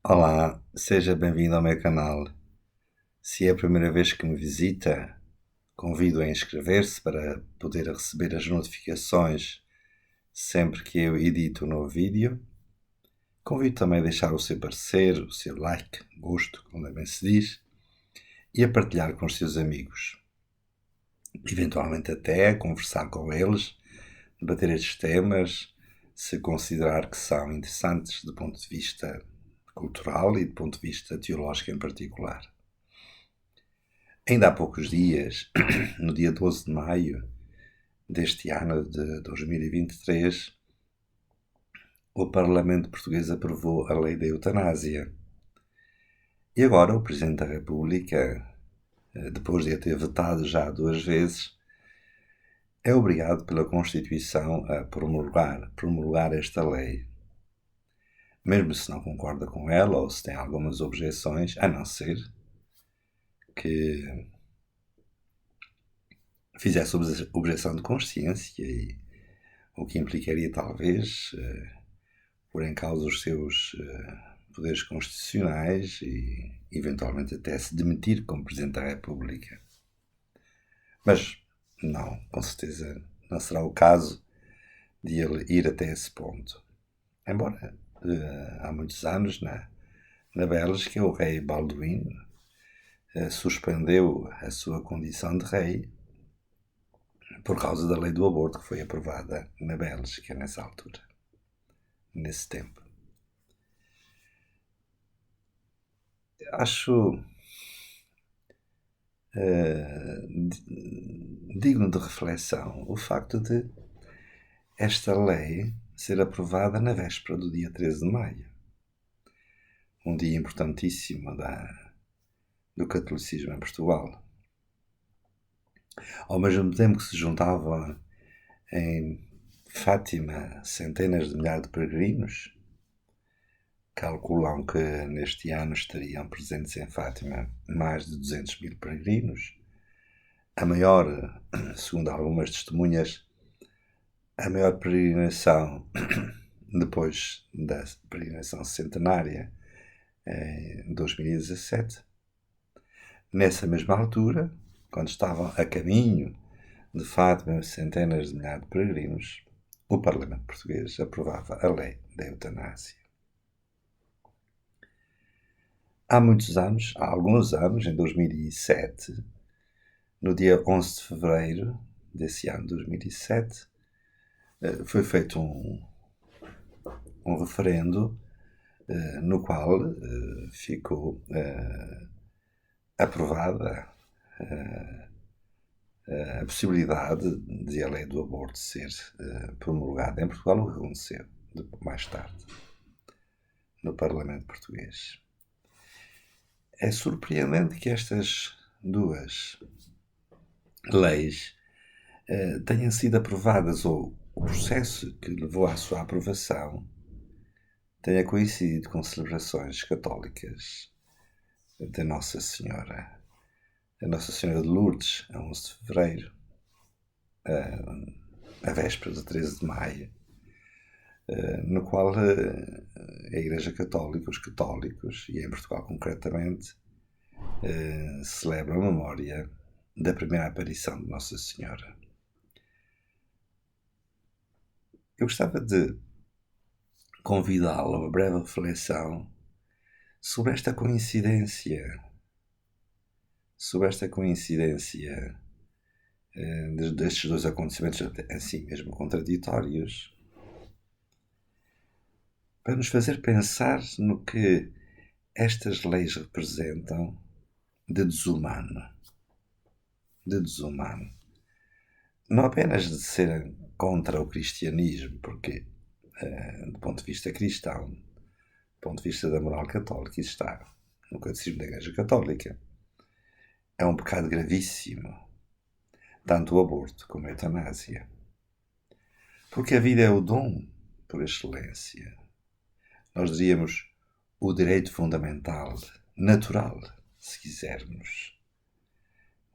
Olá, seja bem-vindo ao meu canal. Se é a primeira vez que me visita, convido a inscrever-se para poder receber as notificações sempre que eu edito um novo vídeo. Convido também a deixar o seu parecer, o seu like, gosto, como bem se diz, e a partilhar com os seus amigos. Eventualmente até a conversar com eles, debater estes temas, se considerar que são interessantes do ponto de vista cultural e do ponto de vista teológico em particular. Ainda há poucos dias, no dia 12 de maio deste ano de 2023, o Parlamento português aprovou a lei da eutanásia. E agora o Presidente da República, depois de a ter vetado já 2 vezes, é obrigado pela Constituição a promulgar esta lei. Mesmo se não concorda com ela ou se tem algumas objeções, a não ser que fizesse objeção de consciência, e o que implicaria talvez pôr em causa os seus poderes constitucionais e eventualmente até se demitir como Presidente da República. Mas não, com certeza não será o caso de ele ir até esse ponto. Embora há muitos anos na Bélgica o rei Balduíno suspendeu a sua condição de rei por causa da lei do aborto que foi aprovada na Bélgica nessa altura, nesse tempo. Acho digno de reflexão o facto de esta lei ser aprovada na véspera do dia 13 de maio, um dia importantíssimo do catolicismo em Portugal. Ao mesmo tempo que se juntavam em Fátima centenas de milhares de peregrinos, calculam que neste ano estariam presentes em Fátima mais de 200 mil peregrinos. A maior, segundo algumas testemunhas, a maior peregrinação depois da peregrinação centenária em 2017. Nessa mesma altura, quando estavam a caminho de Fátima centenas de milhares de peregrinos, o Parlamento português aprovava a lei da eutanásia. Há muitos anos, há alguns anos, em 2007, no dia 11 de fevereiro desse ano, 2007, foi feito um referendo no qual ficou aprovada a possibilidade de a lei do aborto ser promulgada em Portugal, o que aconteceu mais tarde no Parlamento português. É surpreendente que estas duas leis tenham sido aprovadas, ou o processo que levou à sua aprovação tenha coincidido com celebrações católicas da Nossa Senhora. A Nossa Senhora de Lourdes, a 11 de fevereiro, a véspera de 13 de maio, no qual a Igreja Católica, os católicos, e em Portugal concretamente, celebram a memória da primeira aparição de Nossa Senhora. Eu gostava de convidá-lo a uma breve reflexão sobre esta coincidência destes dois acontecimentos assim mesmo contraditórios, para nos fazer pensar no que estas leis representam de desumano. Não apenas de serem contra o cristianismo, porque do ponto de vista cristão, do ponto de vista da moral católica, isso está no Catecismo da Igreja Católica. É um pecado gravíssimo, tanto o aborto como a eutanásia. Porque a vida é o dom por excelência. Nós diríamos o direito fundamental, natural, se quisermos.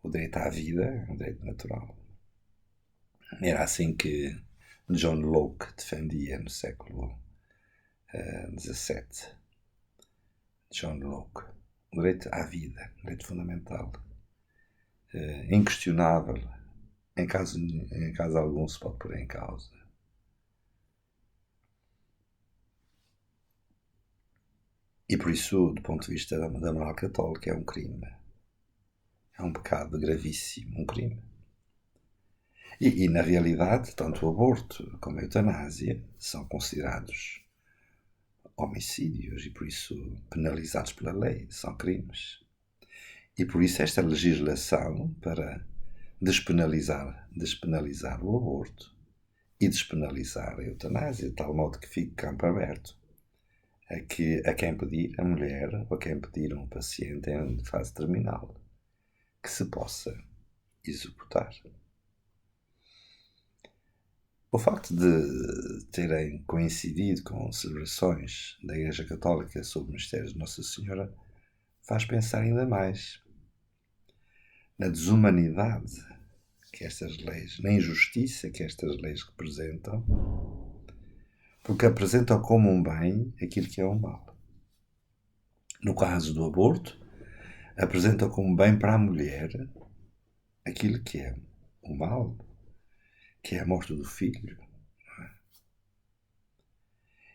O direito à vida é um direito natural. Era assim que John Locke defendia no século XVII. John Locke. O direito à vida, direito fundamental, inquestionável, em caso algum se pode pôr em causa. E por isso, do ponto de vista da moral católica, é um crime. É um pecado gravíssimo, um crime. E na realidade, tanto o aborto como a eutanásia são considerados homicídios e por isso penalizados pela lei, são crimes. E por isso esta legislação para despenalizar o aborto e despenalizar a eutanásia, de tal modo que fique campo aberto a quem pedir, a mulher ou a quem pedir um paciente em fase terminal, que se possa executar. O facto de terem coincidido com celebrações da Igreja Católica sobre o mistério de Nossa Senhora faz pensar ainda mais na desumanidade que estas leis, na injustiça que estas leis representam, porque apresentam como um bem aquilo que é um mal. No caso do aborto, apresentam como bem para a mulher aquilo que é o mal, que é a morte do filho.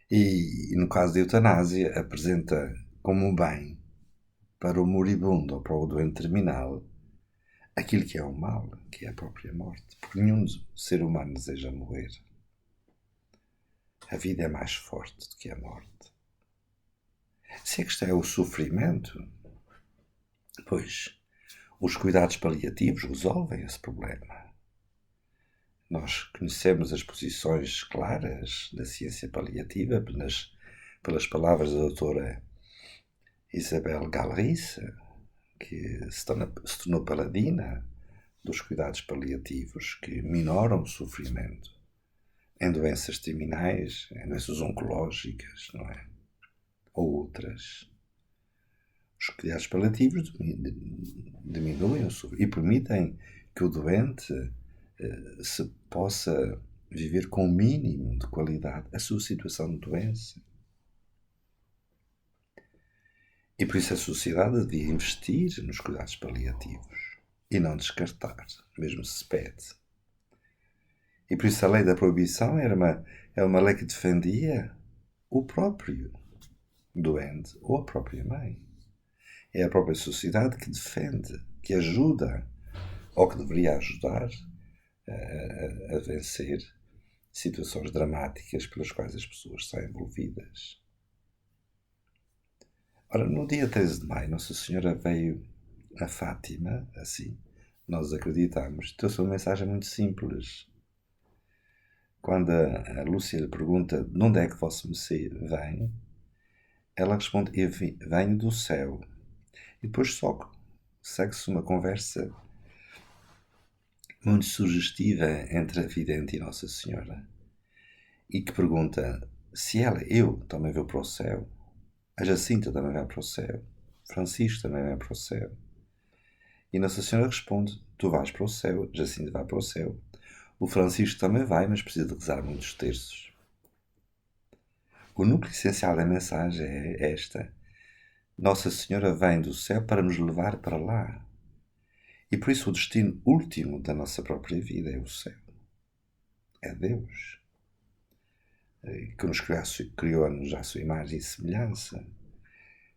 E no caso da eutanásia, apresenta como um bem para o moribundo ou para o doente terminal aquilo que é o mal, que é a própria morte. Porque nenhum ser humano deseja morrer. A vida é mais forte do que a morte. Se a questão é o sofrimento, pois os cuidados paliativos resolvem esse problema. Nós conhecemos as posições claras da ciência paliativa pelas palavras da doutora Isabel Galrice, que se tornou paladina dos cuidados paliativos que minoram o sofrimento em doenças terminais, em doenças oncológicas, não é? Ou outras. Os cuidados paliativos diminuem o sofrimento e permitem que o doente se possa viver com o mínimo de qualidade a sua situação de doença. E por isso a sociedade devia investir nos cuidados paliativos e não descartar, mesmo se pede. E por isso a lei da proibição é uma lei que defendia o próprio doente ou a própria mãe. É a própria sociedade que defende, que ajuda, ou que deveria ajudar a vencer situações dramáticas pelas quais as pessoas são envolvidas. Ora, no dia 13 de maio, Nossa Senhora veio a Fátima, assim, nós acreditamos, trouxe uma mensagem muito simples. Quando a Lúcia lhe pergunta de onde é que Vossa Mercê vem, ela responde, eu venho do céu. E depois só segue-se uma conversa muito sugestiva entre a vidente e Nossa Senhora, e que pergunta se eu também vou para o céu, a Jacinta também vai para o céu, Francisco também vai para o céu. E Nossa Senhora responde, tu vais para o céu, Jacinta vai para o céu, o Francisco também vai, mas precisa de rezar muitos terços. O núcleo essencial da mensagem é esta: Nossa Senhora vem do céu para nos levar para lá. E por isso o destino último da nossa própria vida é o céu. É Deus, que nos criou-nos à sua imagem e semelhança.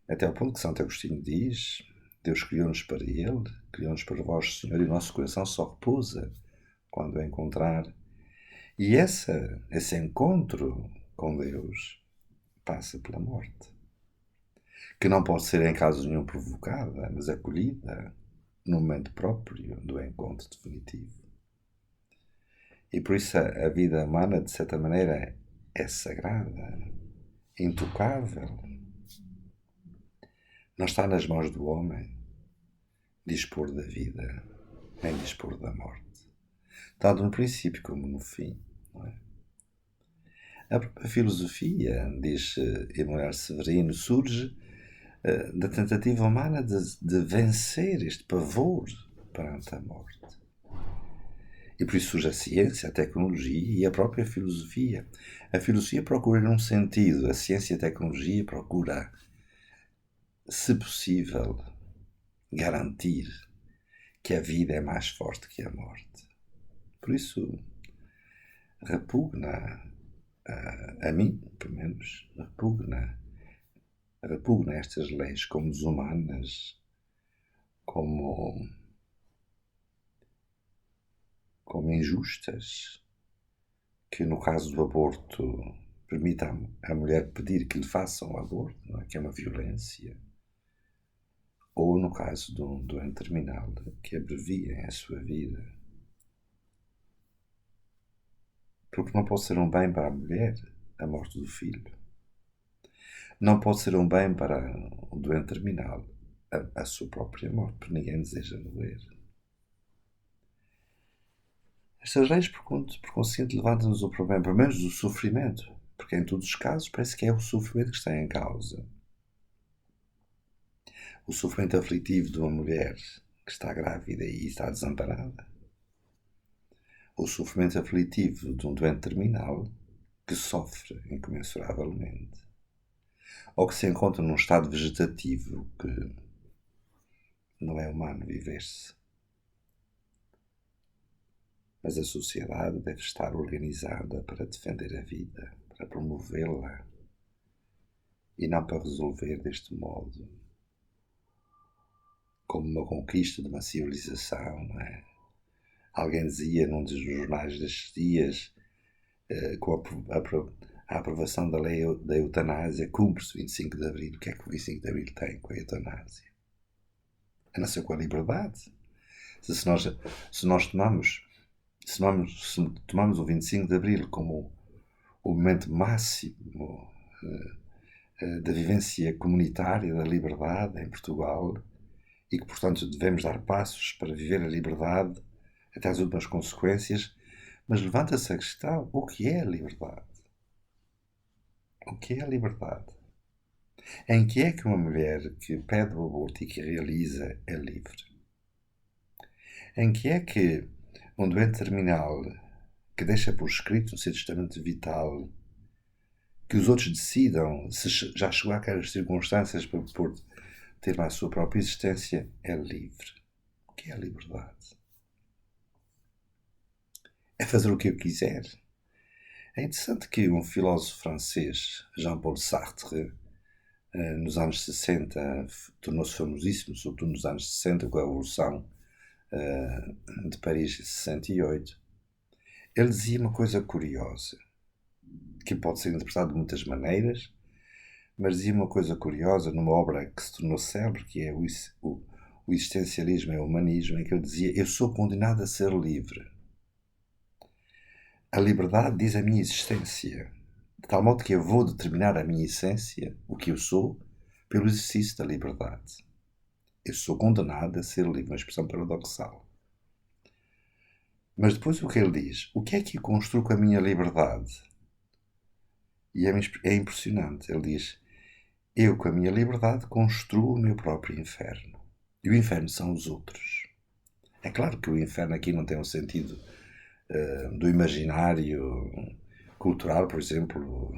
Até ao ponto que Santo Agostinho diz, Deus criou-nos para Ele, criou-nos para vós, Senhor, e o nosso coração só repousa quando o encontrar. E esse encontro com Deus passa pela morte, que não pode ser em caso nenhum provocada, mas acolhida no momento próprio do encontro definitivo. E por isso a vida humana, de certa maneira, é sagrada, intocável. Não está nas mãos do homem dispor da vida, nem dispor da morte, tanto no princípio como no fim. Não é? A própria filosofia, diz Emmanuel Severino, surge da tentativa humana de vencer este pavor perante a morte. E por isso surge a ciência, a tecnologia e a própria filosofia. A filosofia procura num sentido, a ciência e a tecnologia procura se possível, garantir que a vida é mais forte que a morte. Por isso, repugna, a mim, pelo menos, repugna estas leis como desumanas, como injustas, que no caso do aborto permita à mulher pedir que lhe façam o aborto, não é? Que é uma violência. Ou no caso de um doente terminal, que abreviem a sua vida. Porque não pode ser um bem para a mulher a morte do filho. Não pode ser um bem para o doente terminal a sua própria morte, porque ninguém deseja morrer. Estas leis, por conseguinte, levantam-nos o problema, pelo menos do sofrimento, porque em todos os casos parece que é o sofrimento que está em causa. O sofrimento aflitivo de uma mulher que está grávida e está desamparada. O sofrimento aflitivo de um doente terminal que sofre incomensuravelmente. Ou que se encontra num estado vegetativo que não é humano viver-se. Mas a sociedade deve estar organizada para defender a vida, para promovê-la, e não para resolver deste modo, como uma conquista de uma civilização, não é? Alguém dizia num dos jornais destes dias, com a aprovação da lei da eutanásia, cumpre-se o 25 de Abril. O que é que o 25 de Abril tem com a eutanásia? A não ser com a liberdade. Se nós tomamos o 25 de Abril como o momento máximo da vivência comunitária da liberdade em Portugal, e que, portanto, devemos dar passos para viver a liberdade até às últimas consequências, mas levanta-se a questão: o que é a liberdade? O que é a liberdade? Em que é que uma mulher que pede o aborto e que realiza é livre? Em que é que um doente terminal que deixa por escrito no seu testamento vital que os outros decidam se já chegou àquelas circunstâncias para ter a sua própria existência é livre? O que é a liberdade? É fazer o que eu quiser. É interessante que um filósofo francês, Jean-Paul Sartre, nos anos 60, tornou-se famosíssimo, sobretudo nos anos 60, com a Revolução de Paris em 68. Ele dizia uma coisa curiosa, que pode ser interpretada de muitas maneiras, mas dizia uma coisa curiosa numa obra que se tornou célebre, que é o Existencialismo e o Humanismo, em que ele dizia: eu sou condenado a ser livre. A liberdade diz a minha existência, de tal modo que eu vou determinar a minha essência, o que eu sou, pelo exercício da liberdade. Eu sou condenado a ser livre, uma expressão paradoxal. Mas depois o que ele diz? O que é que eu construo com a minha liberdade? E é impressionante. Ele diz: eu, com a minha liberdade, construo o meu próprio inferno. E o inferno são os outros. É claro que o inferno aqui não tem um sentido do imaginário cultural, por exemplo,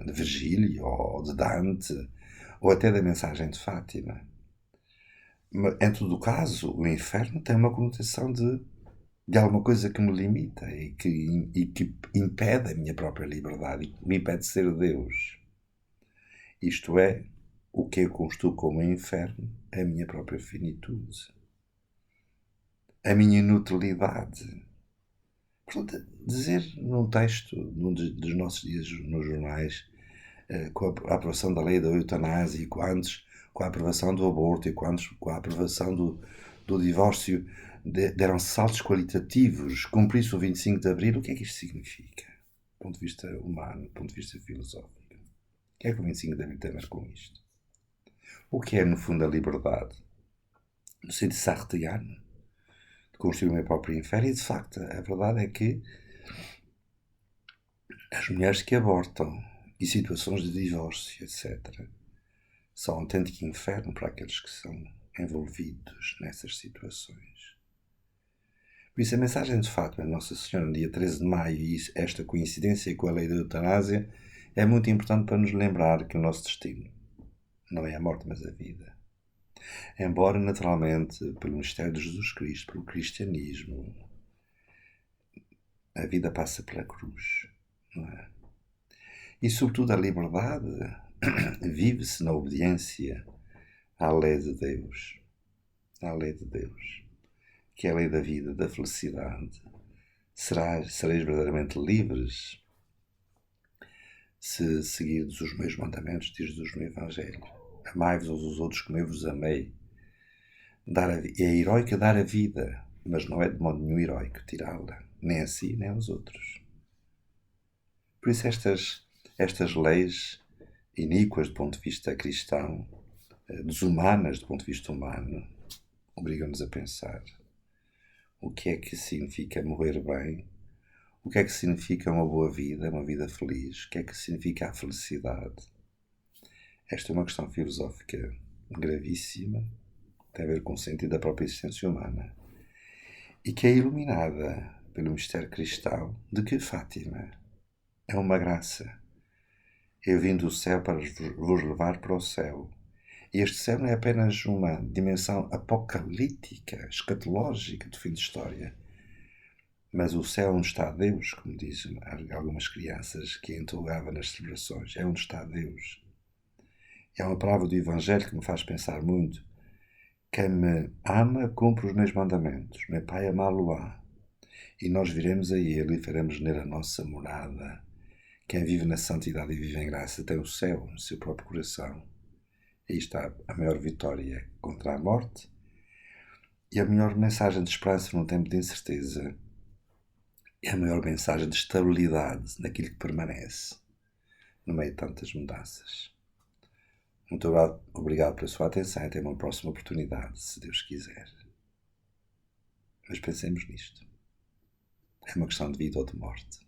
de Virgílio ou de Dante, ou até da mensagem de Fátima. Mas, em todo o caso, o inferno tem uma conotação de alguma coisa que me limita e que impede a minha própria liberdade, e que me impede de ser Deus. Isto é, o que eu construo como inferno é a minha própria finitude, a minha inutilidade. Portanto, dizer num texto dos nossos dias nos jornais, com a aprovação da lei da eutanásia, e quantos com a aprovação do aborto, e quantos com a aprovação do divórcio deram saltos qualitativos, cumprir-se o 25 de Abril, o que é que isto significa? Do ponto de vista humano, do ponto de vista filosófico. O que é que o 25 de Abril tem a ver com isto? O que é, no fundo, a liberdade? No sentido sartreano, de construir o meu próprio inferno, e de facto, a verdade é que as mulheres que abortam e situações de divórcio, etc., são um autêntico inferno para aqueles que são envolvidos nessas situações. Por isso, a mensagem de Fátima, Nossa Senhora, no dia 13 de maio, e esta coincidência com a lei da eutanásia, é muito importante para nos lembrar que o nosso destino não é a morte, mas a vida. Embora, naturalmente, pelo mistério de Jesus Cristo, pelo cristianismo, a vida passa pela cruz, não é? E, sobretudo, a liberdade vive-se na obediência à lei de Deus. À lei de Deus, que é a lei da vida, da felicidade. Sereis verdadeiramente livres se seguirdes os meus mandamentos, diz Jesus no Evangelho. Amai-vos uns aos outros como eu vos amei. É heroico dar a vida, mas não é de modo nenhum heroico tirá-la, nem a si, nem aos outros. Por isso estas leis iníquas do ponto de vista cristão, desumanas do ponto de vista humano, obrigam-nos a pensar o que é que significa morrer bem, o que é que significa uma boa vida, uma vida feliz, o que é que significa a felicidade. Esta é uma questão filosófica gravíssima, tem a ver com o sentido da própria existência humana, e que é iluminada pelo mistério cristão de que Fátima é uma graça. Eu vim do céu para vos levar para o céu. E este céu não é apenas uma dimensão apocalíptica, escatológica do fim de história, mas o céu onde está Deus, como dizem algumas crianças que interrogavam nas celebrações, é onde está Deus. E há uma palavra do Evangelho que me faz pensar muito. Quem me ama cumpre os meus mandamentos, meu Pai amá-lo-á. E nós viremos a Ele e faremos nele a nossa morada. Quem vive na santidade e vive em graça tem o céu no seu próprio coração. Aí está a maior vitória contra a morte e a maior mensagem de esperança num tempo de incerteza. É a maior mensagem de estabilidade naquilo que permanece no meio de tantas mudanças. Muito obrigado pela sua atenção e até uma próxima oportunidade, se Deus quiser. Mas pensemos nisto. É uma questão de vida ou de morte.